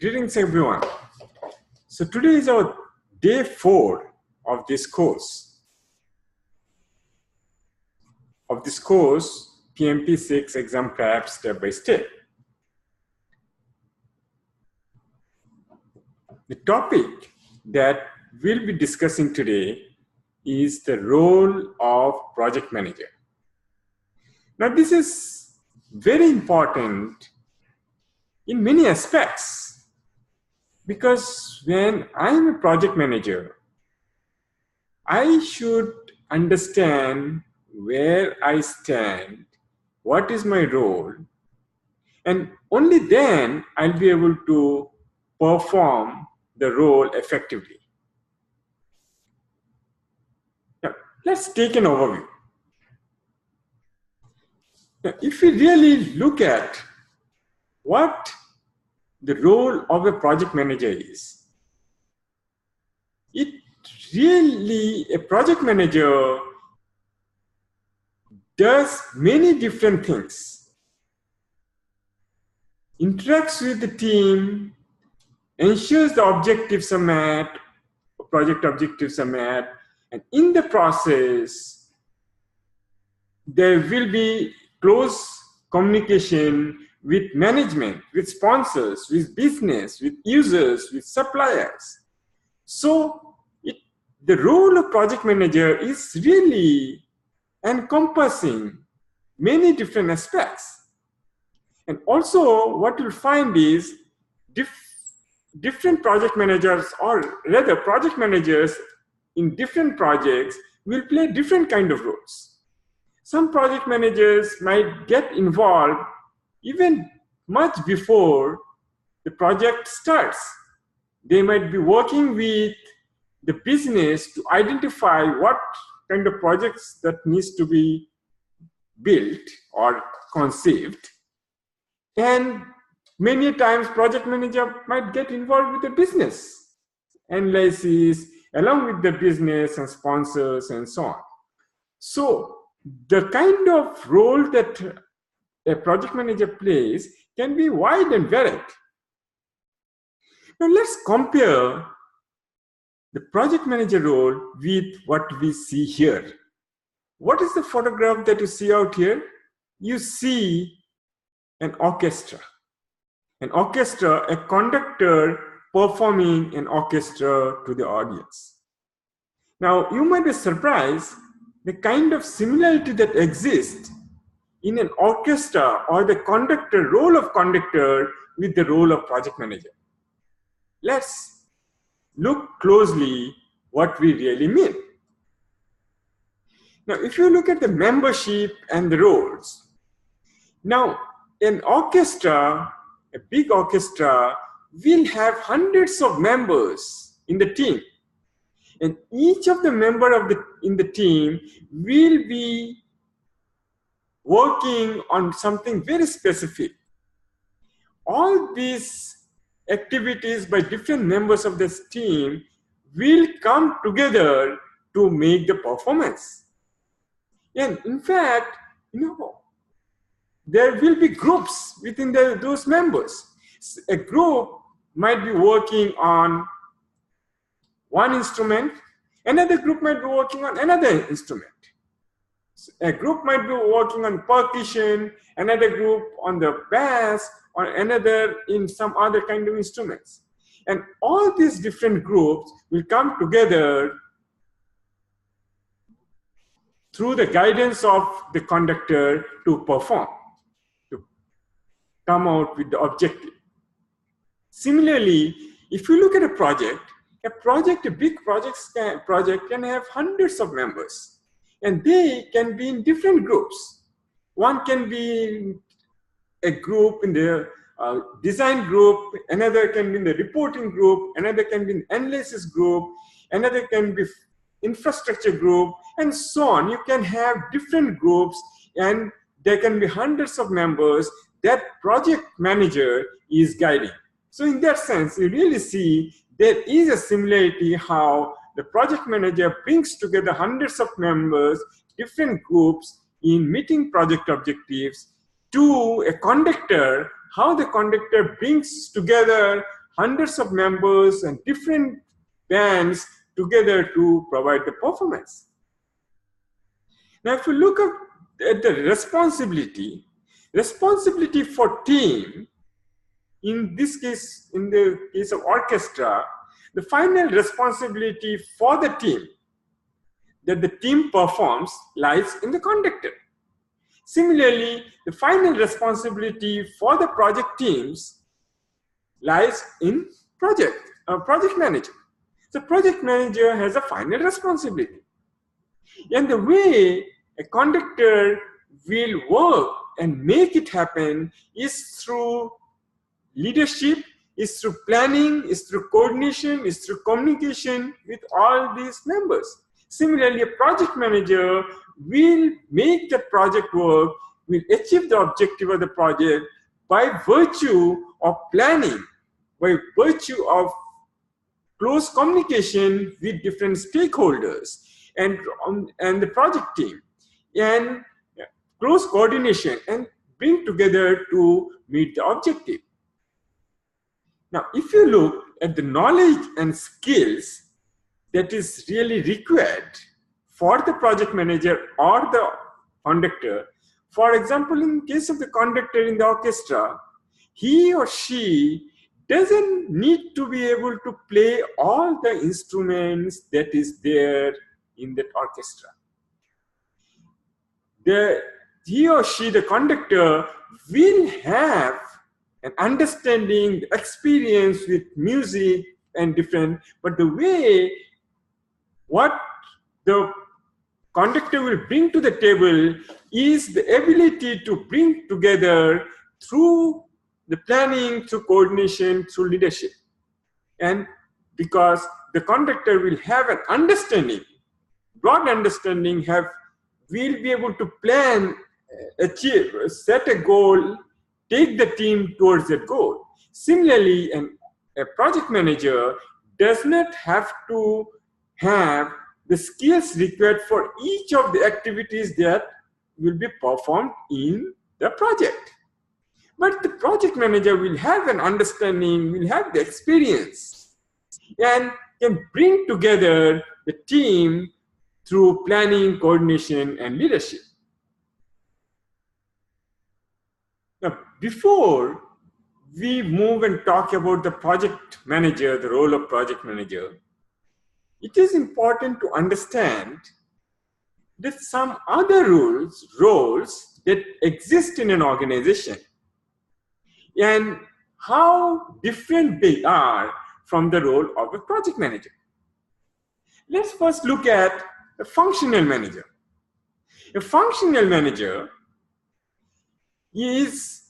Greetings everyone. So today is our day 4 of this course. PMP6 exam prep step by step. The topic that we'll be discussing today is the role of project manager. Now this is very important in many aspects, because when I'm a project manager, I should understand where I stand, what is my role, and only then I'll be able to perform the role effectively. Now, let's take an overview. Now, if we really look at what the role of a project manager is, a project manager does many different things, interacts with the team, ensures the objectives are met, project objectives are met, and in the process, there will be close communication with management, with sponsors, with business, with users, with suppliers. So the role of project manager is really encompassing many different aspects. And also what you'll find is different project managers, or rather project managers in different projects, will play different kind of roles. Some project managers might get involved even much before the project starts. They might be working with the business to identify what kind of projects that needs to be built or conceived. And many times project manager might get involved with the business analysis along with the business and sponsors and so on. So the kind of role that a project manager plays can be wide and varied. Now let's compare the project manager role with what we see here. What is the photograph that you see out here? You see an orchestra. An orchestra, a conductor performing an orchestra to the audience. Now you might be surprised the kind of similarity that exists in an orchestra or the conductor, role of conductor, with the role of project manager. Let's look closely what we really mean. Now, if you look at the membership and the roles, now an orchestra, a big orchestra, will have hundreds of members in the team. And each of the members in the team will be working on something very specific. All these activities by different members of this team will come together to make the performance. And in fact, there will be groups within those members. A group might be working on one instrument, another group might be working on another instrument. A group might be working on percussion, another group on the bass, or another in some other kind of instruments. And all these different groups will come together through the guidance of the conductor to perform, to come out with the objective. Similarly, if you look at a big project can have hundreds of members, and they can be in different groups. One can be a group in the design group, another can be in the reporting group, another can be in analysis group, another can be infrastructure group, and so on. You can have different groups, and there can be hundreds of members that project manager is guiding. So in that sense, you really see there is a similarity how the project manager brings together hundreds of members, different groups in meeting project objectives, to a conductor, how the conductor brings together hundreds of members and different bands together to provide the performance. Now, if you look at the responsibility for team, in this case, in the case of orchestra, the final responsibility for the team that the team performs lies in the conductor. Similarly, the final responsibility for the project teams lies in project manager. The project manager has a final responsibility. And the way a conductor will work and make it happen is through leadership, is through planning, is through coordination, is through communication with all these members. Similarly, a project manager will make the project work, will achieve the objective of the project by virtue of planning, by virtue of close communication with different stakeholders and the project team, and close coordination and bring together to meet the objective. Now, if you look at the knowledge and skills that is really required for the project manager or the conductor, for example, in case of the conductor in the orchestra, he or she doesn't need to be able to play all the instruments that is there in that orchestra. He or she, the conductor, will have an understanding, experience with music and different, but the way what the conductor will bring to the table is the ability to bring together through the planning, through coordination, through leadership. And because the conductor will have an understanding, broad understanding, will be able to plan, achieve, set a goal, take the team towards that goal. Similarly, a project manager does not have to have the skills required for each of the activities that will be performed in the project. But the project manager will have an understanding, will have the experience, and can bring together the team through planning, coordination, and leadership. Now, before we move and talk about the project manager, the role of project manager, it is important to understand that some other roles that exist in an organization and how different they are from the role of a project manager. Let's first look at a functional manager. A functional manager is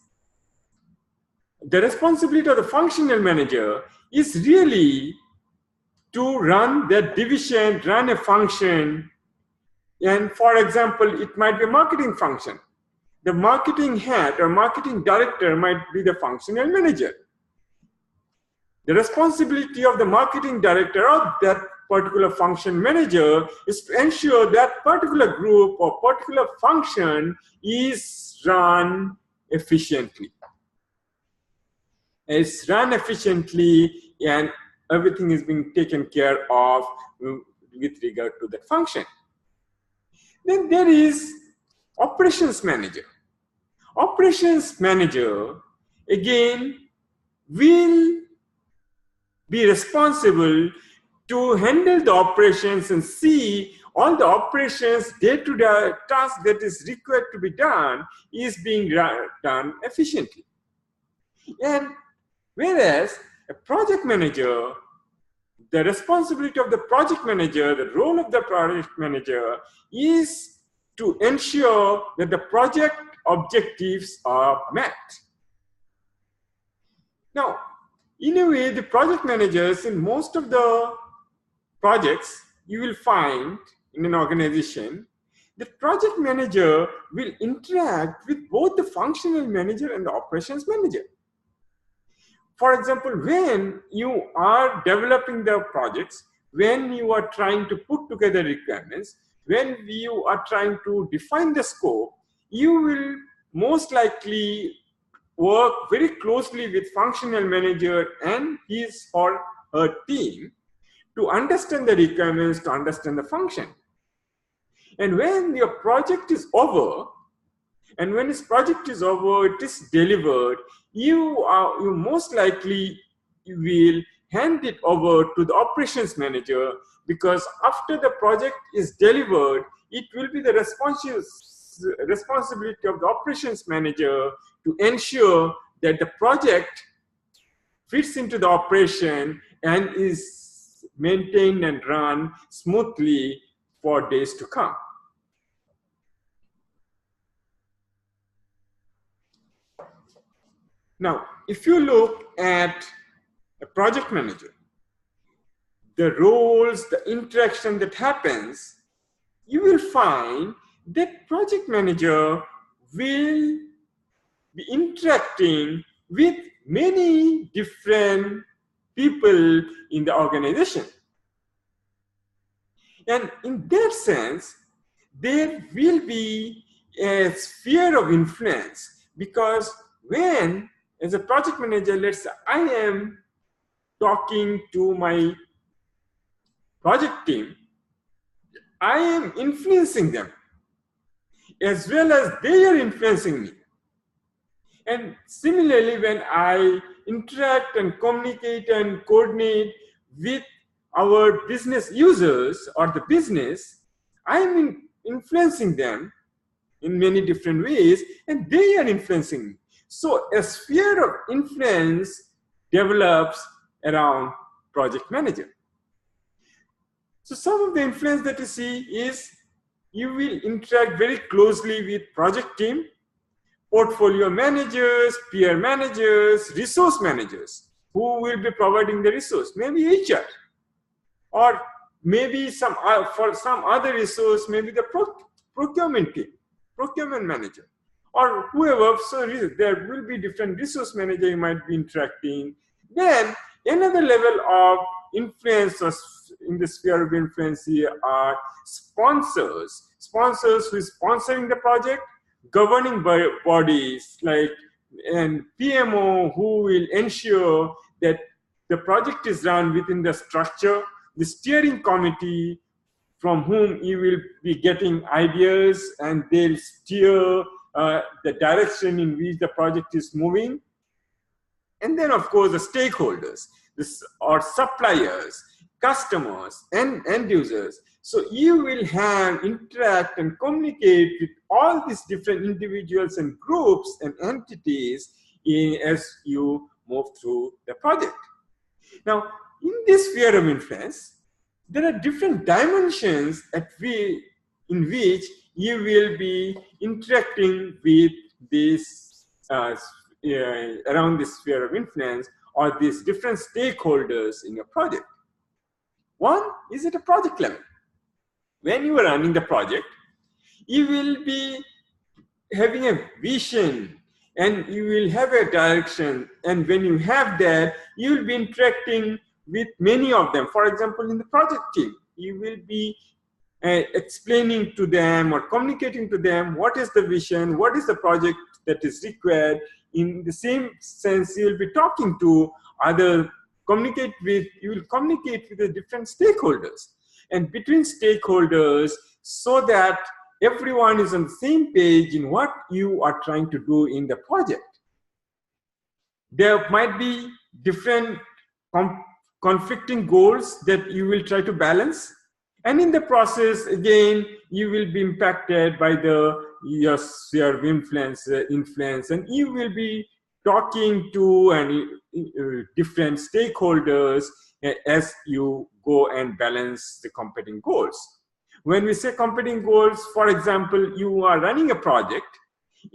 the responsibility of the functional manager is really to run that division, run a function. And for example, it might be a marketing function. The marketing head or marketing director might be the functional manager. The responsibility of the marketing director or that particular function manager is to ensure that particular group or particular function is run efficiently. It's run efficiently and everything is being taken care of with regard to that function. Then there is operations manager. Operations manager, again, will be responsible to handle the operations and see all the operations, day-to-day task that is required to be done is being done efficiently. And whereas a project manager, the responsibility of the project manager, the role of the project manager is to ensure that the project objectives are met. Now, in a way, the project managers in most of the projects you will find in an organization, the project manager will interact with both the functional manager and the operations manager. For example, when you are developing the projects, when you are trying to put together requirements, when you are trying to define the scope, you will most likely work very closely with functional manager and his or her team to understand the requirements, to understand the function. And when your project is over, and when this project is over, it is delivered, you most likely will hand it over to the operations manager, because after the project is delivered, it will be the responsibility of the operations manager to ensure that the project fits into the operation and is maintained and run smoothly for days to come. Now, if you look at a project manager, the roles, the interaction that happens, you will find that project manager will be interacting with many different people in the organization. And in that sense, there will be a sphere of influence, because when, as a project manager, let's say I am talking to my project team, I am influencing them as well as they are influencing me. And similarly, when I interact and communicate and coordinate with our business users or the business, I'm influencing them in many different ways, and they are influencing me. So a sphere of influence develops around project manager. So some of the influence that you see is you will interact very closely with project team, portfolio managers, peer managers, resource managers, who will be providing the resource, maybe HR, or maybe for some other resource, maybe the procurement team, procurement manager, or whoever. So there will be different resource manager you might be interacting. Then another level of influence in the sphere of influence here are sponsors who is sponsoring the project, governing bodies like and PMO who will ensure that the project is run within the structure, the steering committee from whom you will be getting ideas and they'll steer the direction in which the project is moving. And then, of course, the stakeholders, or suppliers, customers, and end users. So you will have interact and communicate with all these different individuals and groups and entities as you move through the project. Now, in this sphere of influence, there are different dimensions in which you will be interacting with this around this sphere of influence, or these different stakeholders in your project. One is at a project level. When you are running the project, you will be having a vision and you will have a direction, and when you have that, you will be interacting with many of them. For example, in the project team, you will be explaining to them or communicating to them what is the vision, what is the project that is required. In the same sense, you will be talking to you will communicate with the different stakeholders and between stakeholders, so that everyone is on the same page in what you are trying to do in the project. There might be different conflicting goals that you will try to balance. And in the process, again, you will be impacted by your sphere of influence, and you will be talking to different stakeholders as you go and balance the competing goals. When we say competing goals, for example, you are running a project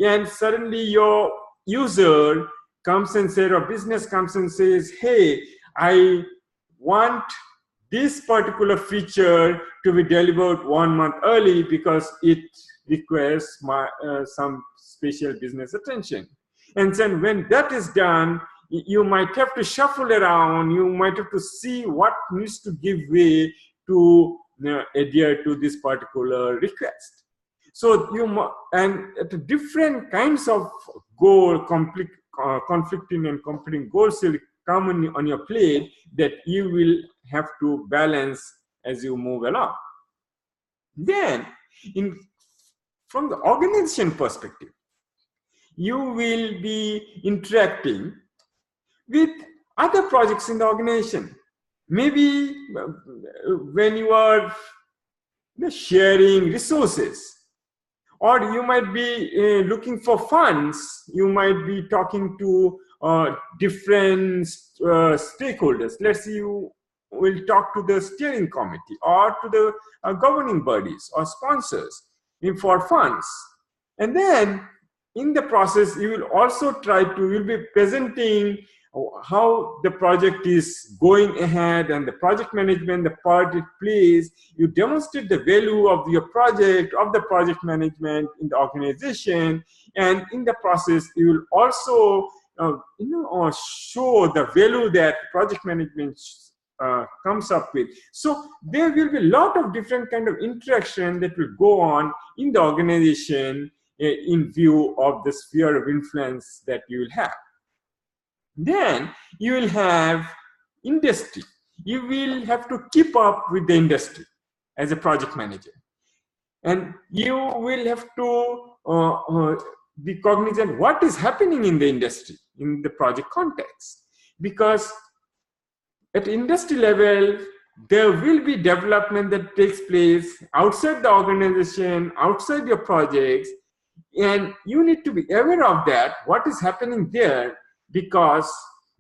and suddenly your user comes and says, or business comes and says, hey, I want this particular feature to be delivered 1 month early because it requires some special business attention. And then when that is done, you might have to shuffle around, you might have to see what needs to give way to adhere to this particular request. So and different kinds of conflicting and competing goals will come on your plate that you will have to balance as you move along. Then, from the organization perspective, you will be interacting with other projects in the organization. Maybe when you are sharing resources, or you might be looking for funds, you might be talking to different stakeholders. Let's say you will talk to the steering committee or to the governing bodies or sponsors for funds. And then in the process, you will also you'll be presenting how the project is going ahead and the project management, the part it plays. You demonstrate the value of your project, of the project management in the organization, and in the process, you will also show the value that project management comes up with. So there will be a lot of different kind of interaction that will go on in the organization in view of the sphere of influence that you will have. Then you will have industry. You will have to keep up with the industry as a project manager. And you will have to be cognizant what is happening in the industry, in the project context. Because at industry level, there will be development that takes place outside the organization, outside your projects, and you need to be aware of that, what is happening there, because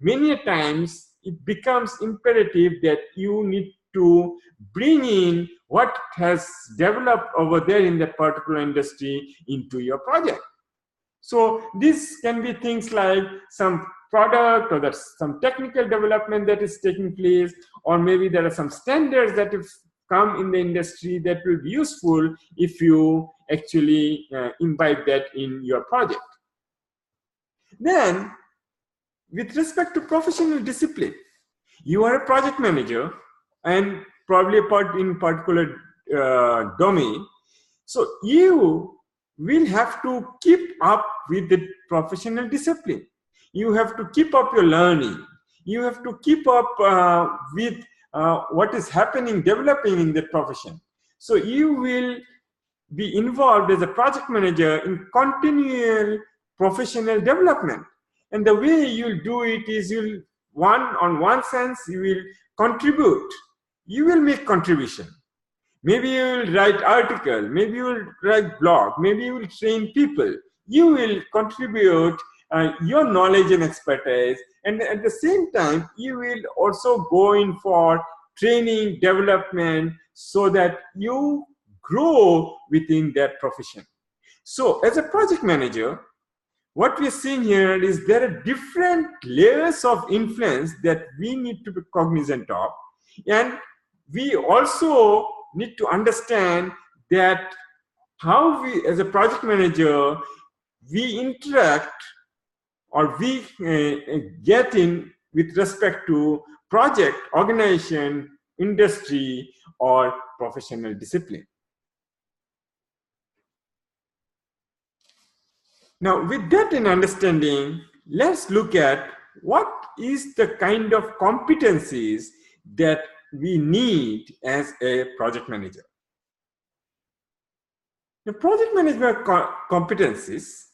many times it becomes imperative that you need to bring in what has developed over there in that particular industry into your project. So this can be things like some product, or there's some technical development that is taking place, or maybe there are some standards that have come in the industry that will be useful if you actually imbibe that in your project. Then, with respect to professional discipline, you are a project manager and probably in particular domain. So you will have to keep up with the professional discipline. You have to keep up your learning. You have to keep up with what is happening, developing in the profession. So you will be involved as a project manager in continual professional development. And the way you'll do it is in one sense, you will contribute. You will make contribution. Maybe you will write article, maybe you will write blog, maybe you will train people. You will contribute your knowledge and expertise, and at the same time, you will also go in for training, development, so that you grow within that profession. So as a project manager, what we're seeing here is there are different layers of influence that we need to be cognizant of, and we also need to understand that how we, as a project manager, we interact or we get in with respect to project, organization, industry, or professional discipline. Now, with that in understanding, let's look at what is the kind of competencies that we need as a project manager. The project management competencies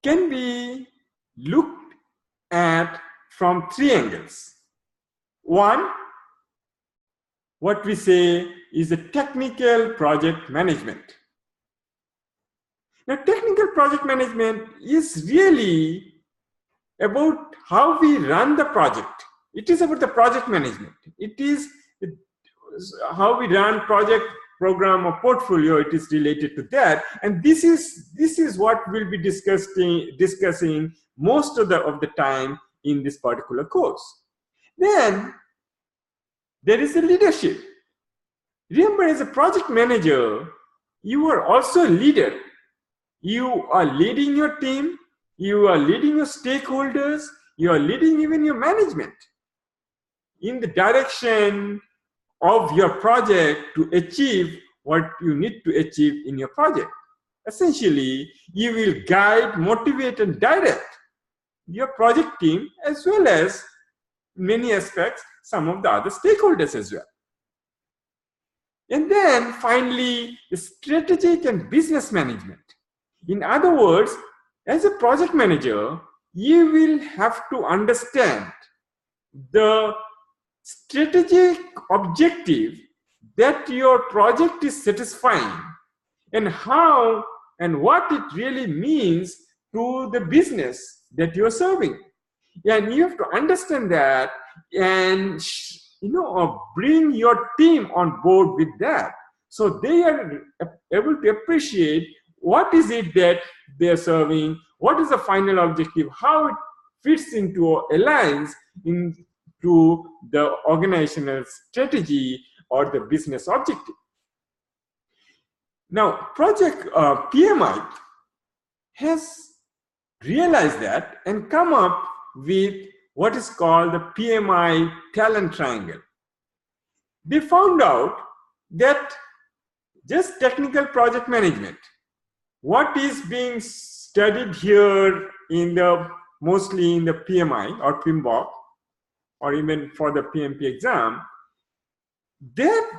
can be looked at from three angles. One, what we say is a technical project management. Now, technical project management is really about how we run the project. It is about the project management. It is how we run project, program, or portfolio. It is related to that, and this is what we'll be discussing most of the time in this particular course. Then there is the leadership. Remember, as a project manager, you are also a leader. You are leading your team, you are leading your stakeholders, you are leading even your management in the direction of your project to achieve what you need to achieve in your project. Essentially, you will guide, motivate, and direct. your project team, as well as many aspects, some of the other stakeholders as well. And then finally, the strategic and business management. In other words, as a project manager, you will have to understand the strategic objective that your project is satisfying, and how and what it really means to the business that you're serving. And you have to understand that, and bring your team on board with that, so they are able to appreciate what is it that they're serving, what is the final objective, how it fits into or aligns into the organizational strategy or the business objective. Now, project PMI has realized that and come up with what is called the PMI talent triangle. They found out that just technical project management, what is being studied here in the mostly in the PMI or PMBOK, or even for the PMP exam, that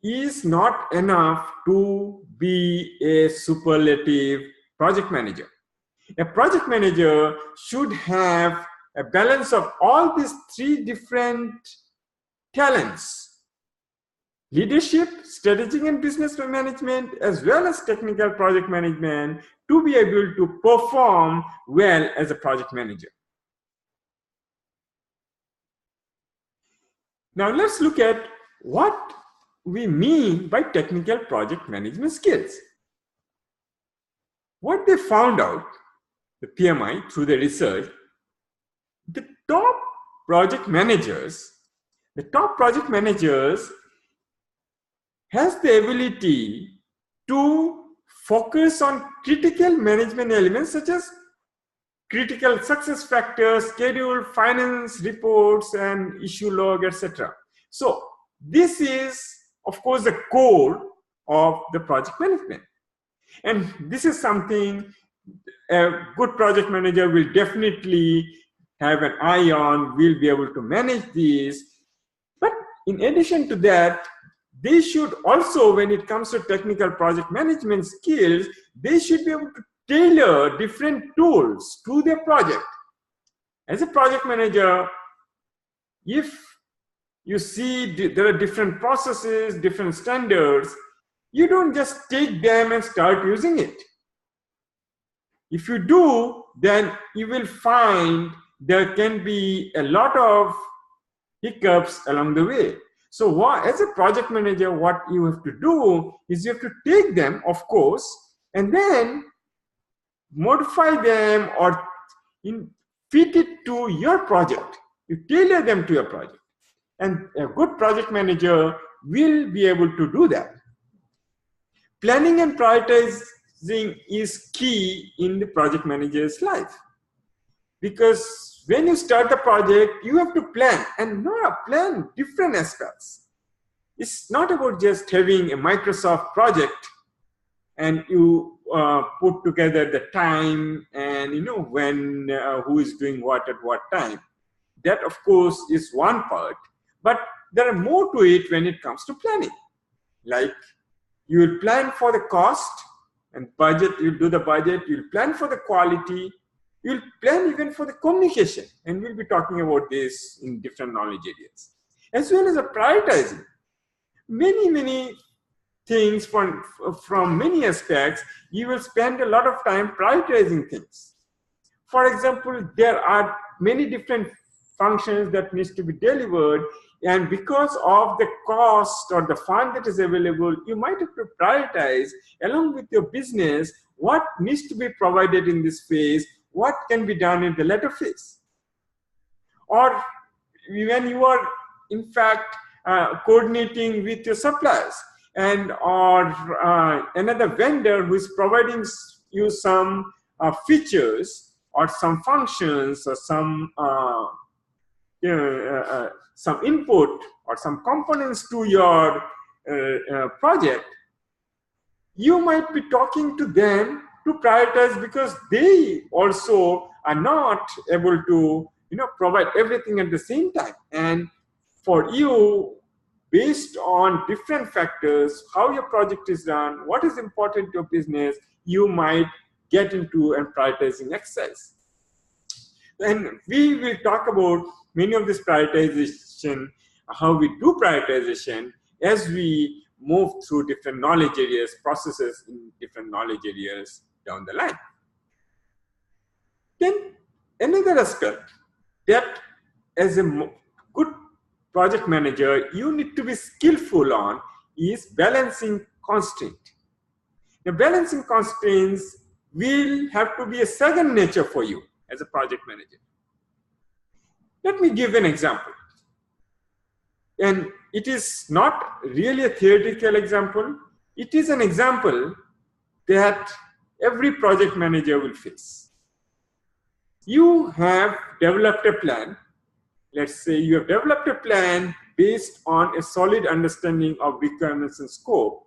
is not enough to be a superlative project manager. A project manager should have a balance of all these three different talents: leadership, strategic and business management, as well as technical project management, to be able to perform well as a project manager. Now let's look at what we mean by technical project management skills. What they found out, the PMI, through the research, the top project managers has the ability to focus on critical management elements such as critical success factors, schedule, finance reports, and issue log, etc. So this is, of course, the core of the project management. And this is something a good project manager will definitely have an eye on, will be able to manage these. But in addition to that, they should also, when it comes to technical project management skills, they should be able to tailor different tools to their project. As a project manager, if you see there are different processes, different standards, you don't just take them and start using it. If you do, then you will find there can be a lot of hiccups along the way. So as a project manager, what you have to do is you have to take them, of course, and then modify them or fit it to your project. You tailor them to your project. And a good project manager will be able to do that. Planning and prioritizing is key in the project manager's life. Because when you start the project, you have to plan, and not plan different aspects. It's not about just having a Microsoft project and you put together the time and when who is doing what at what time. That, of course, is one part, but there are more to it when it comes to planning. Like, you will plan for the cost and budget, you'll do the budget, you'll plan for the quality, you'll plan even for the communication, and we'll be talking about this in different knowledge areas, as well as a prioritizing. Many things from many aspects, you will spend a lot of time prioritizing things. For example, there are many different functions that needs to be delivered, and because of the cost or the fund that is available, you might have to prioritize along with your business what needs to be provided in this phase, what can be done in the later phase. Or when you are in fact coordinating with your suppliers and or another vendor who is providing you some features or some functions or some input or some components to your project, you might be talking to them to prioritize, because they also are not able to, provide everything at the same time. And for you, based on different factors, how your project is done, what is important to your business, you might get into a prioritizing exercise. And we will talk about many of this prioritization, how we do prioritization as we move through different knowledge areas, processes in different knowledge areas down the line. Then another aspect that as a good project manager you need to be skillful on is balancing constraint. Now, balancing constraints will have to be a second nature for you as a project manager. Let me give an example. And it is not really a theoretical example. It is an example that every project manager will face. You have developed a plan. Let's say you have developed a plan based on a solid understanding of requirements and scope.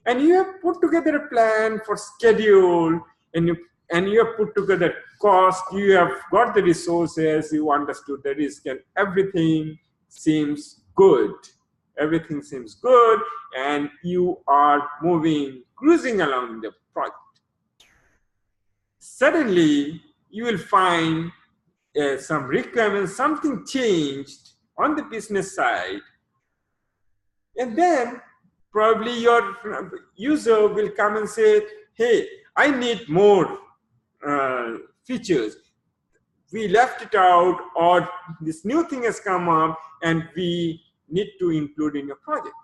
And you have put together a plan for schedule, and you have put together cost, you have got the resources, you understood the risk, and everything seems good. Everything seems good, and you are cruising along the project. Suddenly, you will find some requirements, something changed on the business side, and then probably your user will come and say, hey, I need more features. We left it out, or this new thing has come up and we need to include in your project.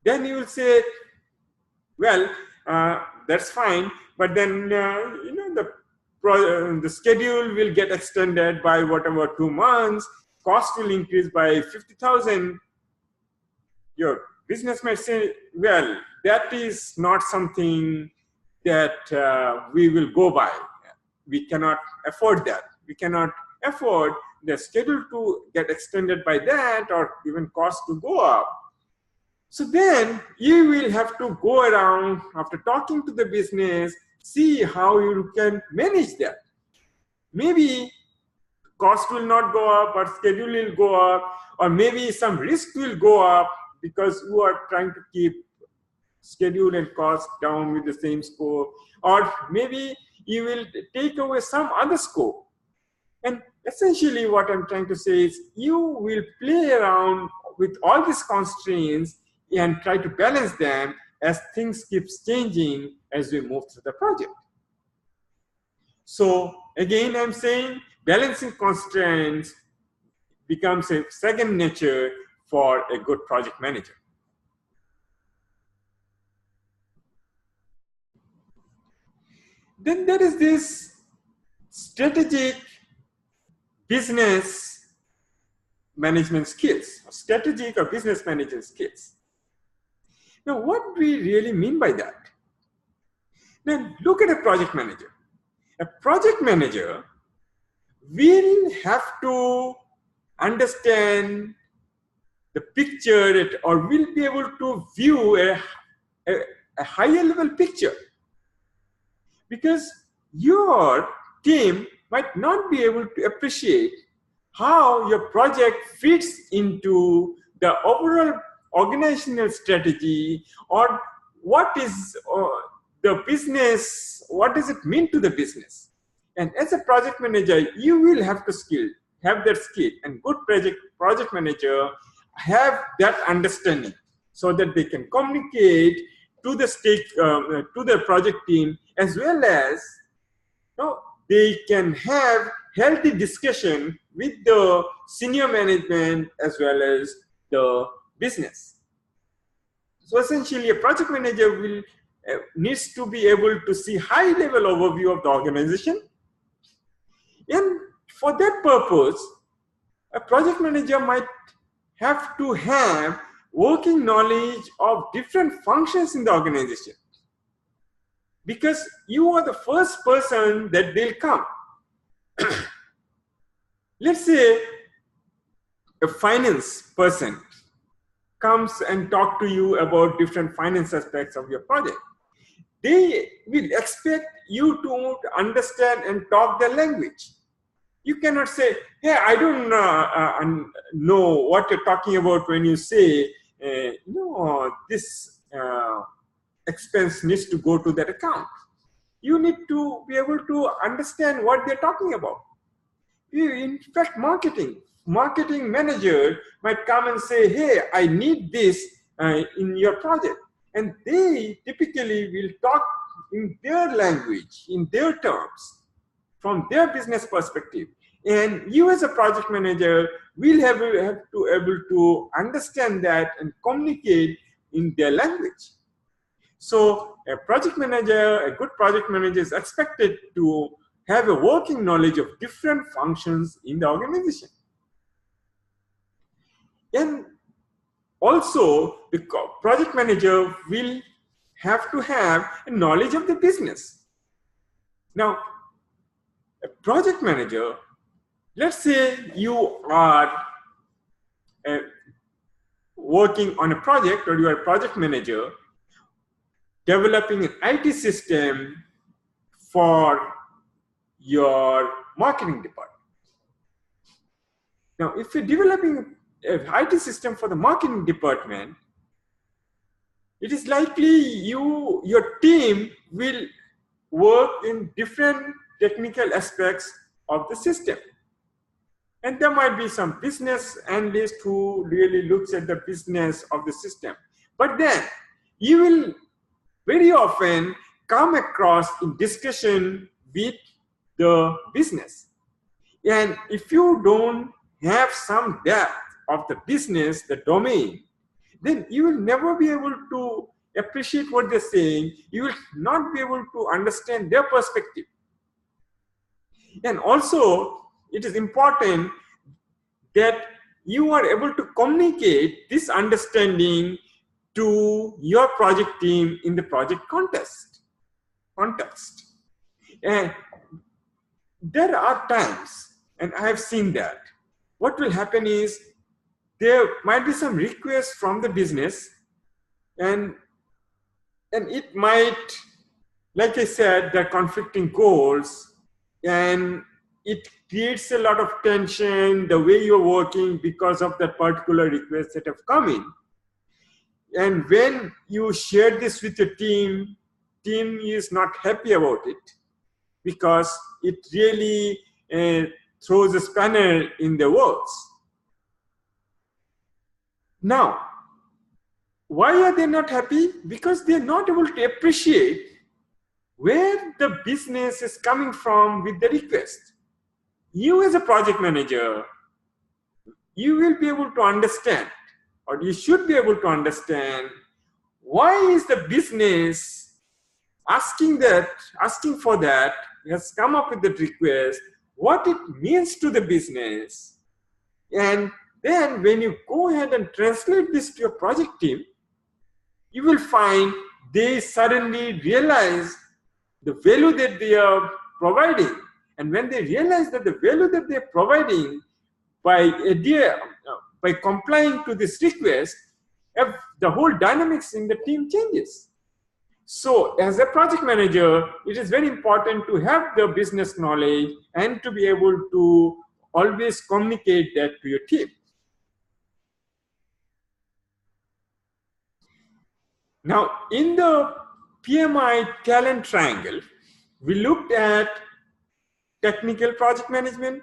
Then you will say, well, that's fine, but then the schedule will get extended by whatever 2 months, cost will increase by 50,000. Your business might say, well, that is not something that we will go by. We cannot afford that. We cannot afford the schedule to get extended by that, or even cost to go up. So then you will have to go around after talking to the business, see how you can manage that. Maybe cost will not go up, or schedule will go up, or maybe some risk will go up because you are trying to keep schedule and cost down with the same scope, or maybe you will take away some other scope. And essentially what I'm trying to say is you will play around with all these constraints and try to balance them as things keeps changing as we move through the project. So again, I'm saying balancing constraints becomes a second nature for a good project manager. Then there is this strategic business management skills, strategic or business management skills. Now, what do we really mean by that? Now, look at a project manager. A project manager will have to understand the picture or will be able to view a higher level picture, because your team might not be able to appreciate how your project fits into the overall organizational strategy, or what is the business, what does it mean to the business. And as a project manager, you will have to have that skill, and good project manager have that understanding so that they can communicate to the project team, as well as they can have healthy discussion with the senior management as well as the business. So essentially, a project manager needs to be able to see high level overview of the organization, and for that purpose, a project manager might have to have working knowledge of different functions in the organization, because you are the first person that they'll come. Let's say a finance person comes and talk to you about different finance aspects of your project. they will expect you to understand and talk their language. You cannot say, hey, I don't know what you're talking about when you say, no, this expense needs to go to that account. You need to be able to understand what they're talking about. In fact, marketing manager might come and say, hey, I need this in your project. And they typically will talk in their language, in their terms, from their business perspective. And you as a project manager will have to able to understand that and communicate in their language. So a project manager, a good project manager is expected to have a working knowledge of different functions in the organization. And also, the project manager will have to have a knowledge of the business. Now, a project manager, let's say you are working on a project, or you are a project manager developing an IT system for your marketing department. Now, if you're developing an IT system for the marketing department, it is likely your team will work in different technical aspects of the system. And there might be some business analyst who really looks at the business of the system. But then you will very often come across in discussion with the business. And if you don't have some depth of the business, the domain, then you will never be able to appreciate what they're saying. You will not be able to understand their perspective. And also, it is important that you are able to communicate this understanding to your project team in the project context. And there are times, and I have seen that, what will happen is there might be some requests from the business, and it might, like I said, there are conflicting goals, and it creates a lot of tension the way you're working because of that particular request that have come in. And when you share this with your team is not happy about it because it really throws a spanner in the works. Now, why are they not happy? Because they're not able to appreciate where the business is coming from with the request. You as a project manager, you will be able to understand, or you should be able to understand, why is the business asking for that, has come up with the request, what it means to the business. And then when you go ahead and translate this to your project team, you will find they suddenly realize the value that they are providing. And when they realize that the value that they are providing by complying to this request, the whole dynamics in the team changes. So as a project manager, it is very important to have the business knowledge and to be able to always communicate that to your team. Now, in the PMI talent triangle, we looked at technical project management,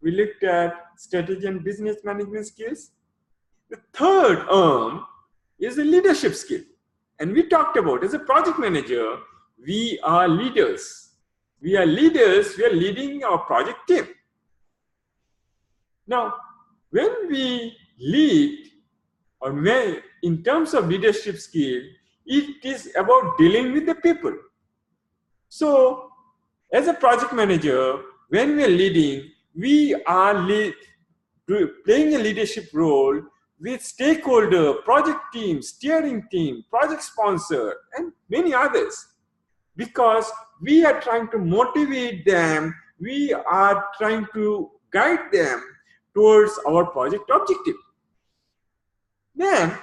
we looked at strategy and business management skills. The third arm is the leadership skill. And we talked about, as a project manager, we are leaders. We are leaders, we are leading our project team. Now, when we lead, or in terms of leadership skill, it is about dealing with the people. So, as a project manager, when we are leading, we are playing a leadership role with stakeholder, project team, steering team, project sponsor, and many others. Because we are trying to motivate them, we are trying to guide them towards our project objective. Then,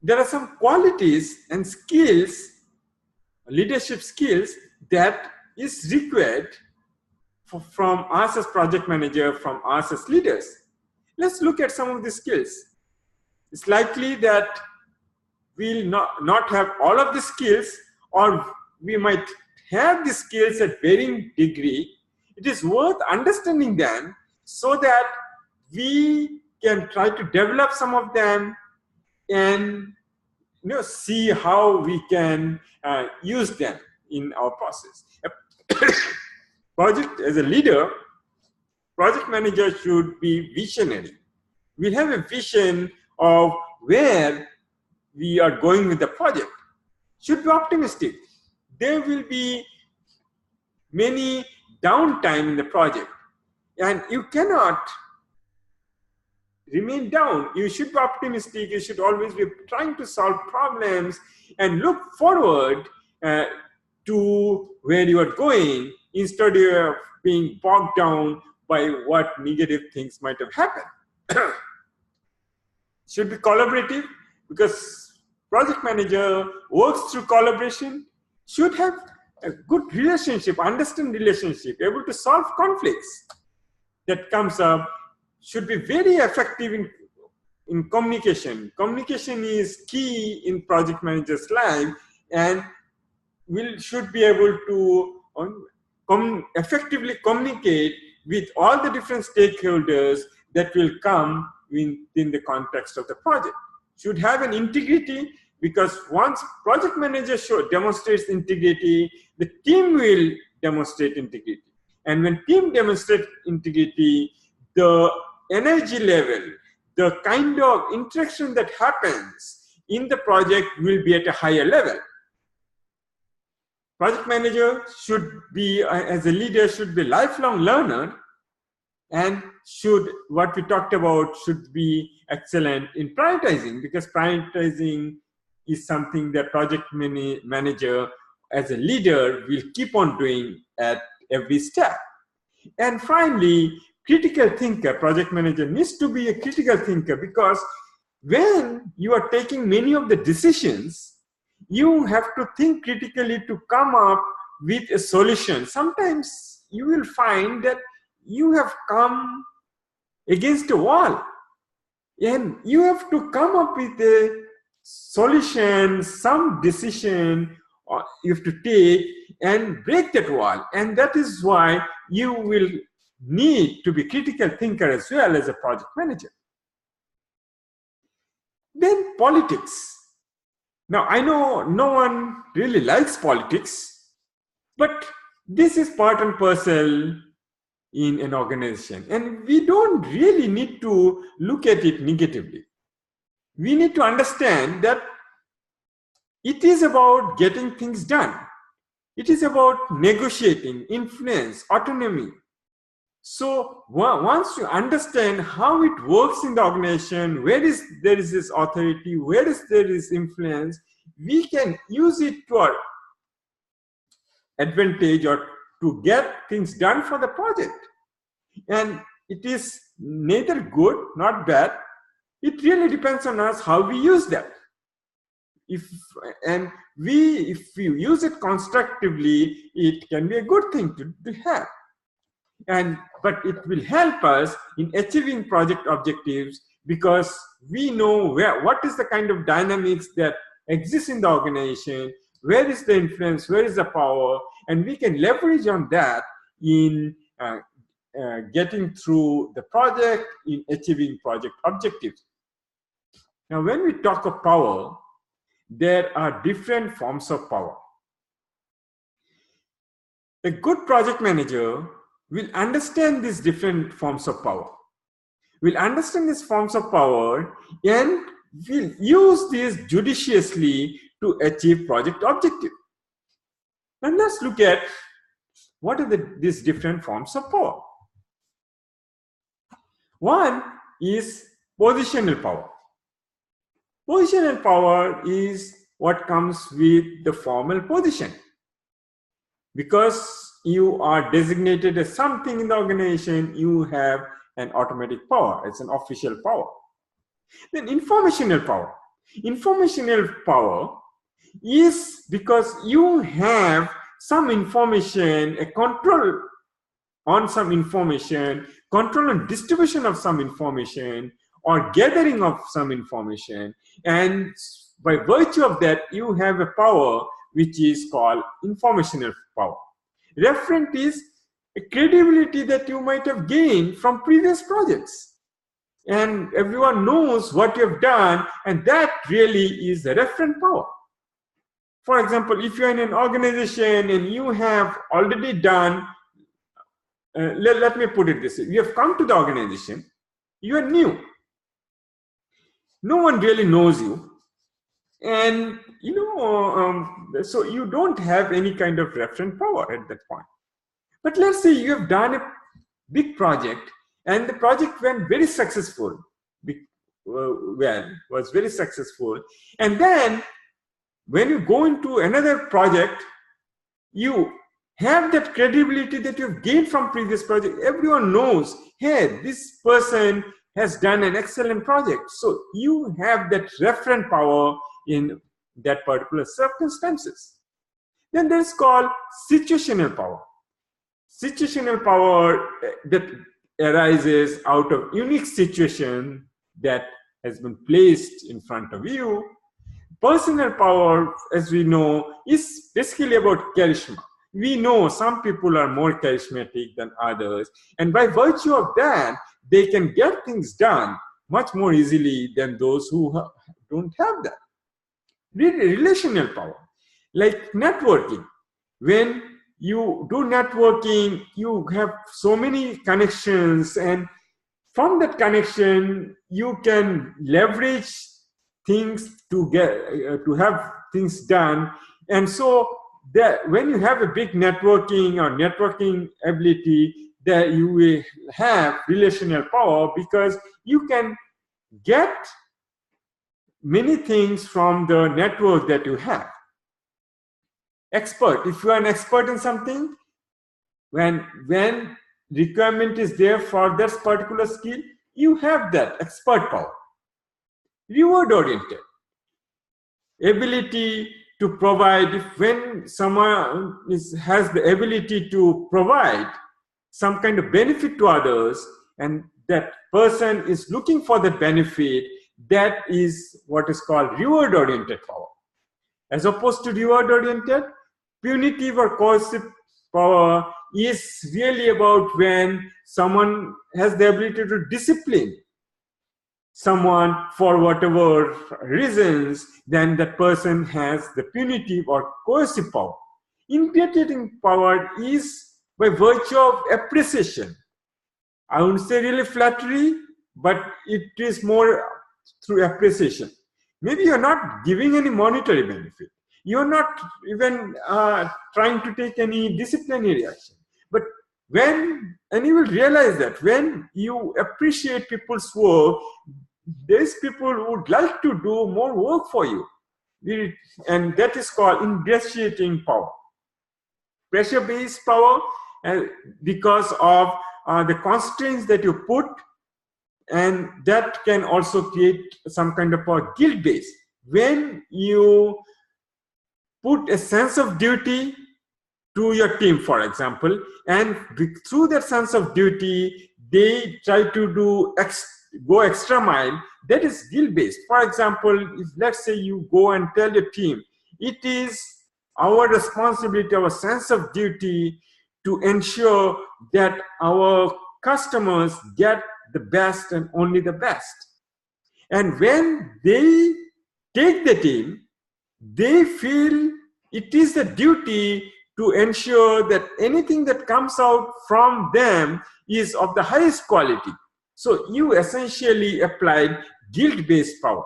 there are some qualities and skills, leadership skills, that is required from us as project manager, from us as leaders. Let's look at some of the skills. It's likely that we'll not have all of the skills, or we might have the skills at varying degree. It is worth understanding them so that we can try to develop some of them and see how we can use them in our process. Project as a leader, project manager should be visionary. We have a vision of where we are going with the project. Should be optimistic. There will be many downtime in the project, and you cannot remain down. You should be optimistic. You should always be trying to solve problems and look forward to where you are going, instead of being bogged down by what negative things might have happened. Should be collaborative, because project manager works through collaboration. Should have a good relationship, understand relationship, able to solve conflicts that comes up. Should be very effective in communication. Communication is key in project manager's life, and should be able to effectively communicate with all the different stakeholders that will come within the context of the project. Should have an integrity, because once project manager demonstrates integrity, the team will demonstrate integrity. And when team demonstrates integrity, the energy level, the kind of interaction that happens in the project will be at a higher level. Project manager should be, as a leader, should be a lifelong learner, and what we talked about, should be excellent in prioritizing, because prioritizing is something that project manager as a leader will keep on doing at every step. And finally, critical thinker. Project manager needs to be a critical thinker, because when you are taking many of the decisions, you have to think critically to come up with a solution. Sometimes you will find that you have come against a wall, and you have to come up with a solution, some decision you have to take and break that wall. And that is why you will need to be critical thinker as well as a project manager. Then politics. Now, I know no one really likes politics, but this is part and parcel in an organization, and we don't really need to look at it negatively. We need to understand that it is about getting things done. It is about negotiating, influence, autonomy. So once you understand how it works in the organization, where there is this authority, where there is influence, we can use it to our advantage, or to get things done for the project. And it is neither good nor bad. It really depends on us how we use that. If we use it constructively, it can be a good thing to have. But it will help us in achieving project objectives, because we know what is the kind of dynamics that exists in the organization, where is the influence, where is the power, and we can leverage on that in getting through the project, in achieving project objectives. Now, when we talk of power, there are different forms of power. A good project manager will understand these different forms of power. Will understand these forms of power and will use these judiciously to achieve project objective. Now let's look at what are these different forms of power. One is positional power. Positional power is what comes with the formal position. Because you are designated as something in the organization, you have an automatic power. It's an official power. Then informational power. Informational power is because you have some information, a control on some information, control and distribution of some information, or gathering of some information, and by virtue of that, you have a power which is called informational power. Referent is a credibility that you might have gained from previous projects, and everyone knows what you have done, and that really is the referent power. For example, if you're in an organization and you have already done, let me put it this way, you have come to the organization, you are new, no one really knows you, and so you don't have any kind of reference power at that point. But let's say you have done a big project and the project went very successful, was very successful, and then when you go into another project, you have that credibility that you've gained from previous project. Everyone knows, hey, this person has done an excellent project. So you have that reference power in that particular circumstances. Then there's called situational power. Situational power that arises out of unique situation that has been placed in front of you. Personal power, as we know, is basically about charisma. We know some people are more charismatic than others, and by virtue of that, they can get things done much more easily than those who don't have that. Relational power, like networking. When you do networking, you have so many connections, and from that connection, you can leverage things to get to have things done. And so that when you have a big networking or networking ability, that you will have relational power because you can get many things from the network that you have. Expert, if you are an expert in something, when requirement is there for that particular skill, you have that expert power. Reward oriented, ability to provide. When someone has the ability to provide some kind of benefit to others, and that person is looking for the benefit, that is what is called reward oriented power. As opposed to reward oriented, punitive or coercive power is really about when someone has the ability to discipline someone for whatever reasons, then that person has the punitive or coercive power. Imitating power is by virtue of appreciation. I wouldn't say really flattery, but it is more through appreciation. Maybe you're not giving any monetary benefit. You're not even trying to take any disciplinary action. But and you will realize that when you appreciate people's work, there's people who would like to do more work for you. And that is called ingratiating power. Pressure-based power, because of the constraints that you put, and that can also create some kind of a guilt base. When you put a sense of duty to your team, for example, and through that sense of duty, they try to go extra mile, that is guilt based. For example, if let's say you go and tell your team, it is our responsibility, our sense of duty to ensure that our customers get the best and only the best. And when they take the team, they feel it is the duty to ensure that anything that comes out from them is of the highest quality. So you essentially applied guilt-based power.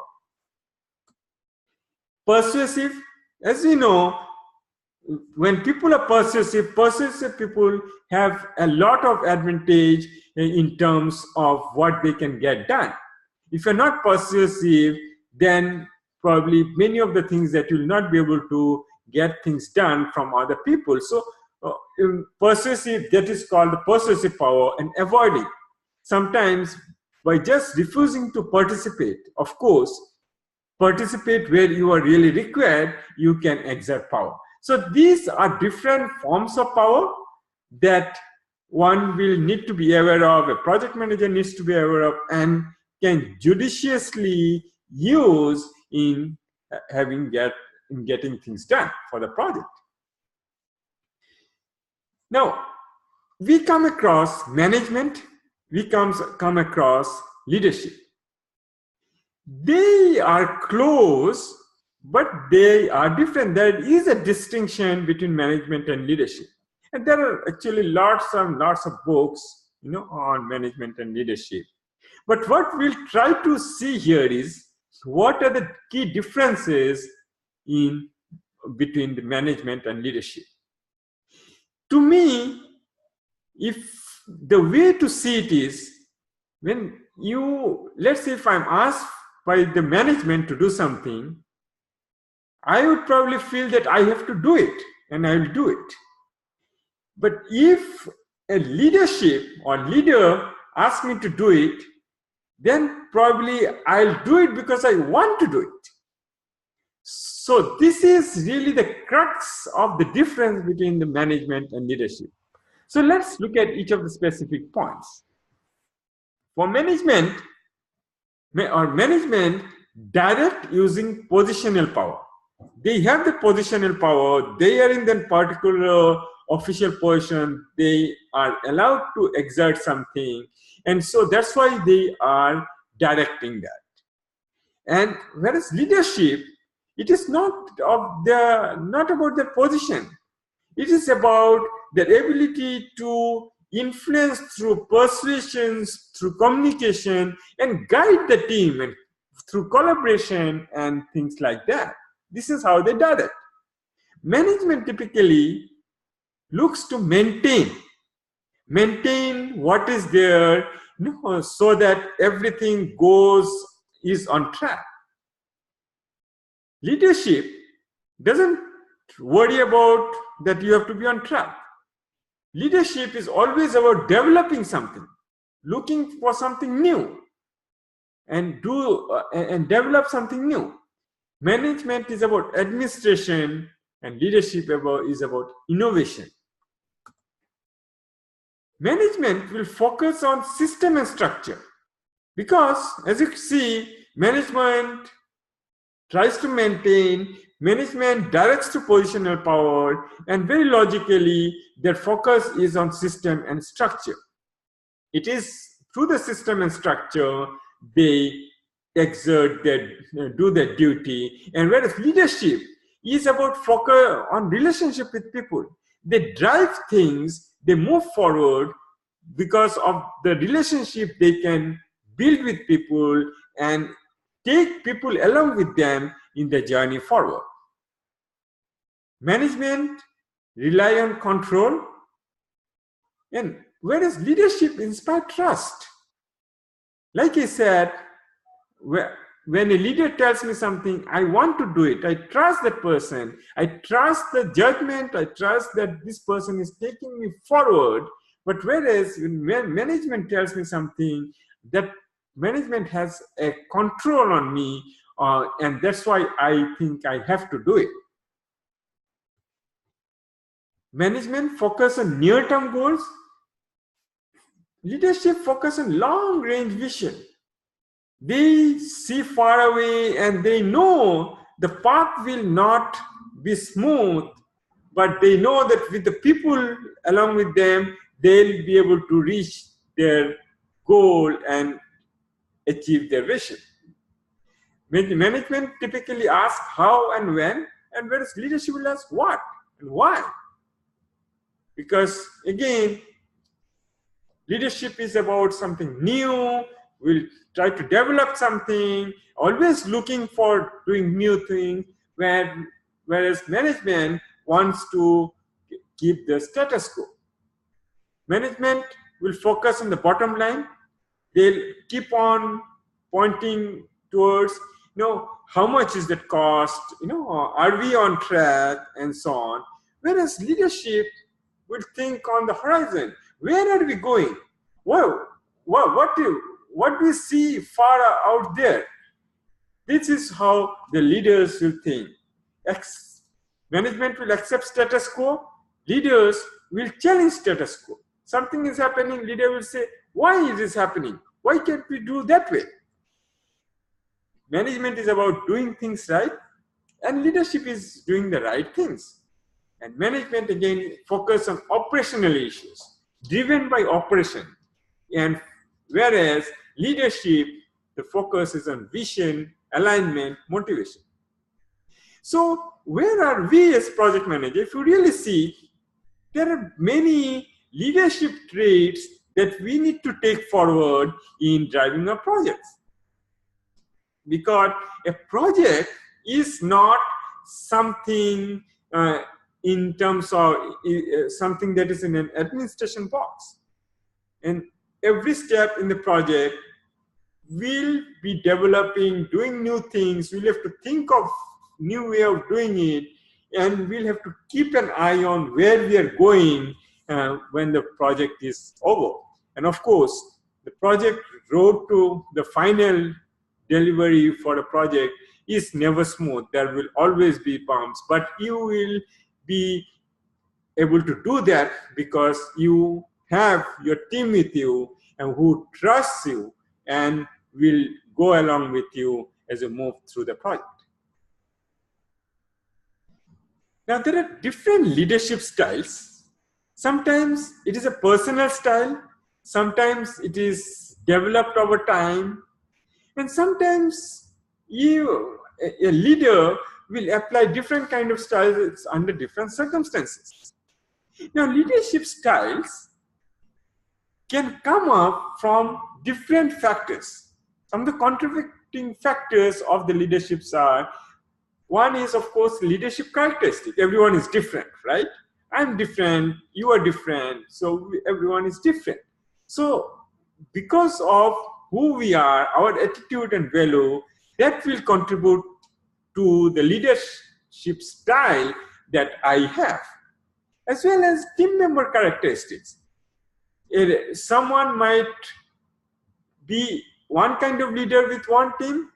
Persuasive, as we know, when people are persuasive people have a lot of advantage in terms of what they can get done. If you're not persuasive, then probably many of the things that you'll not be able to get things done from other people. So persuasive, that is called the persuasive power. And avoiding, sometimes by just refusing to participate, of course, participate where you are really required, you can exert power. So these are different forms of power that one will need to be aware of, a project manager needs to be aware of, and can judiciously use in getting things done for the project. Now, we come across management, we come across leadership. They are close, but they are different. There is a distinction between management and leadership. And there are actually lots of books, on management and leadership. But what we'll try to see here is what are the key differences between the management and leadership. To me, if the way to see it is, let's say if I'm asked by the management to do something, I would probably feel that I have to do it, and I will do it. But if a leadership or leader asks me to do it, then probably I'll do it because I want to do it. So this is really the crux of the difference between the management and leadership. So let's look at each of the specific points. For management direct using positional power. They have the positional power. They are in that particular official position. They are allowed to exert something. And so that's why they are directing that. And whereas leadership, it is not about their position. It is about their ability to influence through persuasions, through communication, and guide the team and through collaboration and things like that. This is how they direct. Management typically looks to maintain what is there, so that everything is on track. Leadership doesn't worry about that you have to be on track. Leadership is always about developing something, looking for something new, and develop something new. Management is about administration, and leadership is about innovation. Management will focus on system and structure, because as you see, management tries to maintain, management directs to positional power, and very logically, their focus is on system and structure. It is through the system and structure they do their duty. And whereas leadership is about focus on relationship with people. They drive things, they move forward because of the relationship they can build with people and take people along with them in the journey forward. Management rely on control, and whereas leadership inspires trust. Like I said, when a leader tells me something, I want to do it. I trust that person. I trust the judgment. I trust that this person is taking me forward. But whereas when management tells me something, that management has a control on me, and that's why I think I have to do it. Management focus on near-term goals. Leadership focus on long-range vision. They see far away and they know the path will not be smooth, but they know that with the people along with them, they'll be able to reach their goal and achieve their vision. Management typically asks how and when, and whereas leadership will ask what and why. Because again, leadership is about something new. We'll try to develop something, always looking for doing new things, whereas management wants to keep the status quo. Management will focus on the bottom line. They'll keep on pointing towards, how much is that cost? Are we on track, and so on. Whereas leadership will think on the horizon. Where are we going? What do we see far out there? This is how the leaders will think. Management will accept status quo. Leaders will challenge status quo. Something is happening, leader will say, why is this happening? Why can't we do that way? Management is about doing things right, and leadership is doing the right things. And management again focus on operational issues, driven by operation. And whereas leadership, the focus is on vision, alignment, motivation. So where are we as project manager? If you really see, there are many leadership traits that we need to take forward in driving our projects. Because a project is not something in terms of something that is in an administration box. And every step in the project will be developing, doing new things. We'll have to think of new way of doing it, and we'll have to keep an eye on where we are going when the project is over. And of course, the project road to the final delivery for a project is never smooth. There will always be bumps, but you will be able to do that because you have your team with you and who trusts you and will go along with you as you move through the project. Now, there are different leadership styles. Sometimes it is a personal style, sometimes it is developed over time, and sometimes a leader will apply different kind of styles under different circumstances. Now, leadership styles can come up from different factors. Some of the contributing factors of the leaderships are, one is, of course, leadership characteristic. Everyone is different, right? I'm different, you are different, so everyone is different. So because of who we are, our attitude and value, that will contribute to the leadership style that I have, as well as team member characteristics. Someone might be one kind of leader with one team,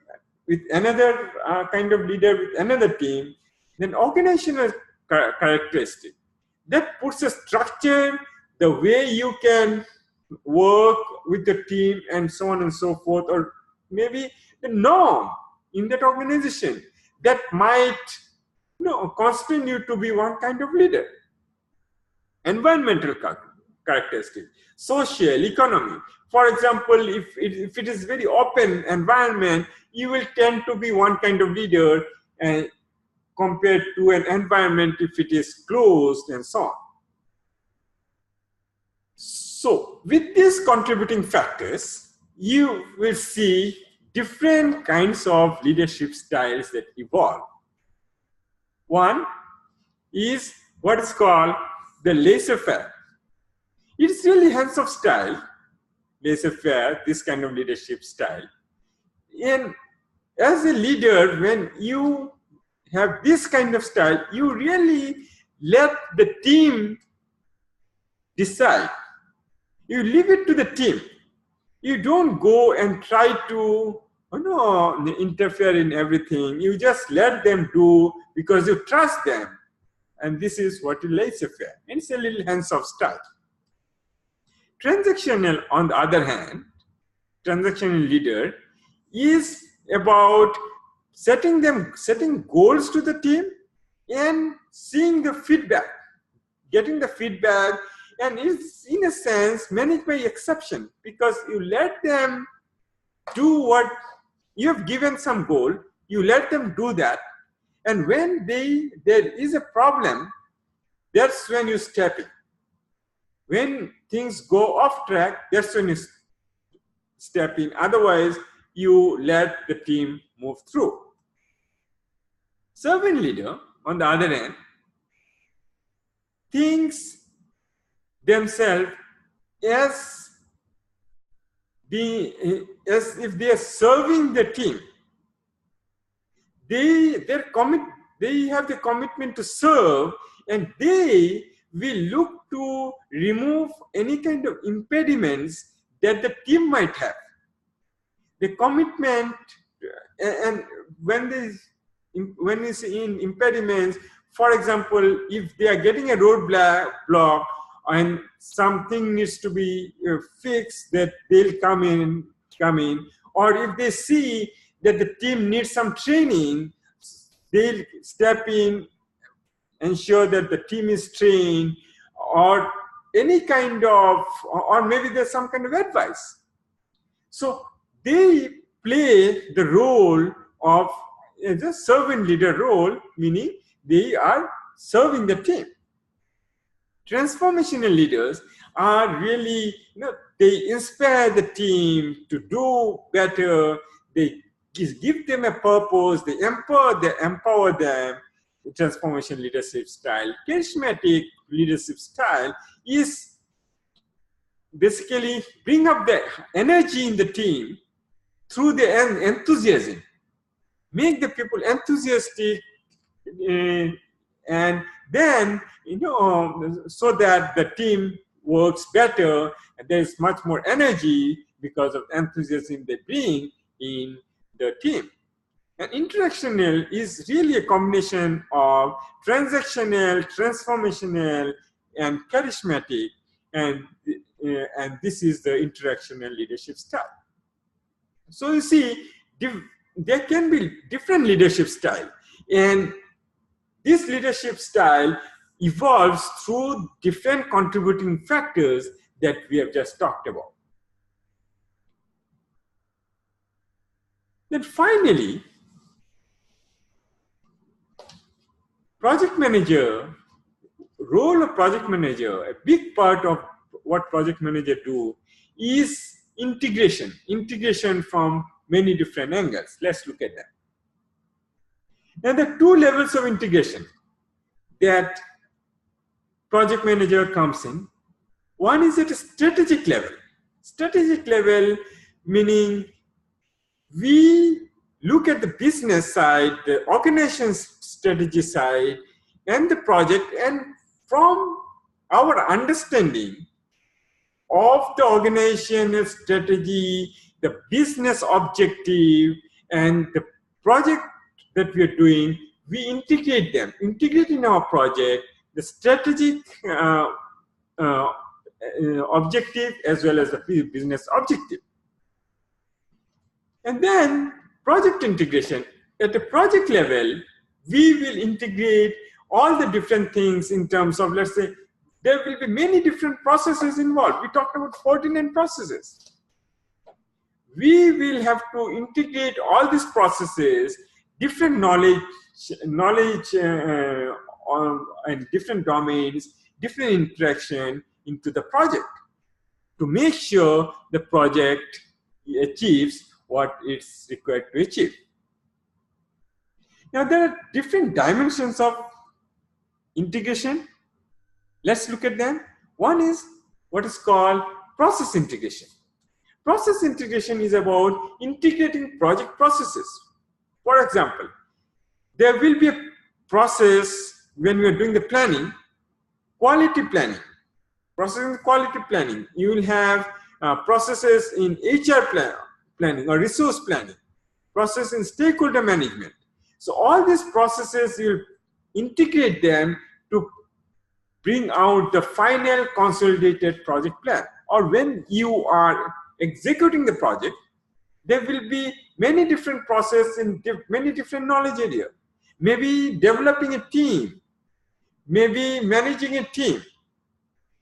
with another kind of leader with another team. Then organizational characteristic that puts a structure, the way you can work with the team and so on and so forth, or maybe the norm in that organization that might constrain you to be one kind of leader. Environmental characteristic, social, economy. For example, if it is very open environment, you will tend to be one kind of leader compared to an environment if it is closed and so on. So with these contributing factors, you will see different kinds of leadership styles that evolve. One is what is called the laissez-faire. It's really hands-off style, laissez-faire, this kind of leadership style. And as a leader, when you have this kind of style, you really let the team decide. You leave it to the team. You don't go and try to interfere in everything. You just let them do because you trust them. And this is what you laissez-faire. And it's a little hands-off style. Transactional, on the other hand, transactional leader is about setting goals to the team and seeing the feedback, getting the feedback, and it's in a sense managed by exception because you let them do what you have given some goal, you let them do that, and when there is a problem, that's when you step in. When things go off track, that's when you step in. Otherwise, you let the team move through. Servant leader, on the other hand, thinks themselves as if they are serving the team. They have the commitment to serve, and they will look to remove any kind of impediments that the team might have. The commitment and when it's in impediments, for example, if they are getting a roadblock block and something needs to be fixed, that they'll come in, or if they see that the team needs some training, they'll step in, ensure that the team is trained, or any kind of, or maybe there's some kind of advice. So they play the role of the servant leader role, meaning they are serving the team. Transformational leaders are really, they inspire the team to do better. They give them a purpose. They empower them. The transformation leadership style. Charismatic leadership style is basically bring up the energy in the team through the enthusiasm. Make the people enthusiastic, and then, so that the team works better, and there's much more energy because of enthusiasm they bring in the team. And interactional is really a combination of transactional, transformational, and charismatic, and this is the interactional leadership style. So you see, there can be different leadership style, and this leadership style evolves through different contributing factors that we have just talked about. Then finally, project manager, role of project manager, a big part of what project manager do is integration from many different angles. Let's look at that. Now, there are two levels of integration that project manager comes in. One is at a strategic level. Strategic level meaning we look at the business side, the organization's strategy side, and the project, and from our understanding of the organizational strategy, the business objective, and the project that we are doing, we integrate in our project, the strategic objective as well as the business objective. And then project integration. At the project level, we will integrate all the different things in terms of, let's say, there will be many different processes involved. We talked about 49 processes. We will have to integrate all these processes, different knowledge and different domains, different interaction into the project to make sure the project achieves what it's required to achieve. Now, there are different dimensions of integration. Let's look at them. One is what is called process integration. Process integration is about integrating project processes. For example, there will be a process when we are doing the planning, quality planning. Process in quality planning. You will have processes in HR planning or resource planning, process in stakeholder management. So all these processes, you'll integrate them to bring out the final consolidated project plan. Or when you are executing the project, there will be many different processes in many different knowledge areas. Maybe developing a team, maybe managing a team,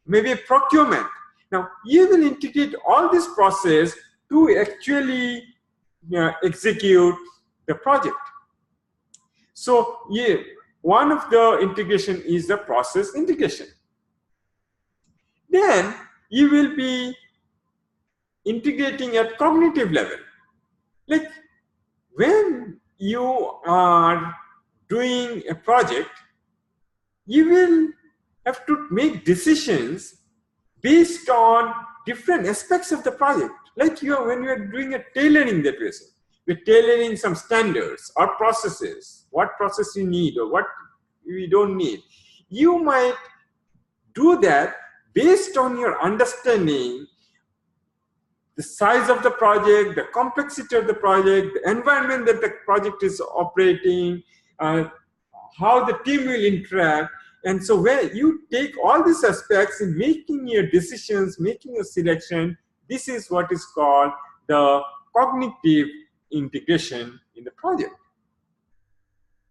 maybe procurement. Now, you will integrate all this process to actually execute the project. So, yeah, one of the integration is the process integration. Then you will be integrating at cognitive level. Like when you are doing a project, you will have to make decisions based on different aspects of the project. Like when you are doing a tailoring that way. We're tailoring some standards or processes, what process you need or what you don't need. You might do that based on your understanding the size of the project, the complexity of the project, the environment that the project is operating, how the team will interact. And so where you take all these aspects in making your decisions, making a selection, this is what is called the cognitive integration in the project.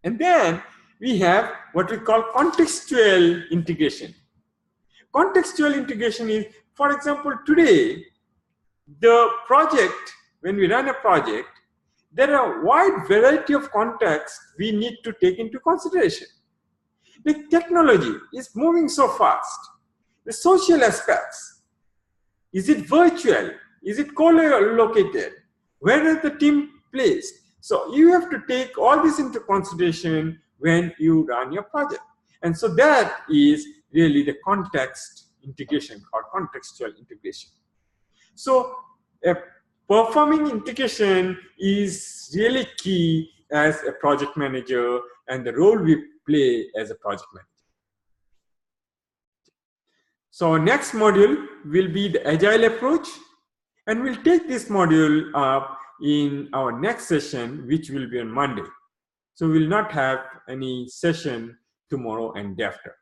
And then we have what we call contextual integration. Contextual integration is, for example, today, the project, when we run a project, there are a wide variety of contexts we need to take into consideration. The technology is moving so fast. The social aspects. Is it virtual? Is it co-located? Where is the team placed? So you have to take all this into consideration when you run your project. And so that is really the context integration or contextual integration. So performing integration is really key as a project manager and the role we play as a project manager. So next module will be the agile approach, and we'll take this module up in our next session, which will be on Monday. So we'll not have any session tomorrow and day after.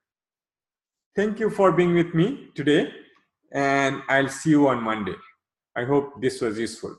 Thank you for being with me today, and I'll see you on Monday. I hope this was useful.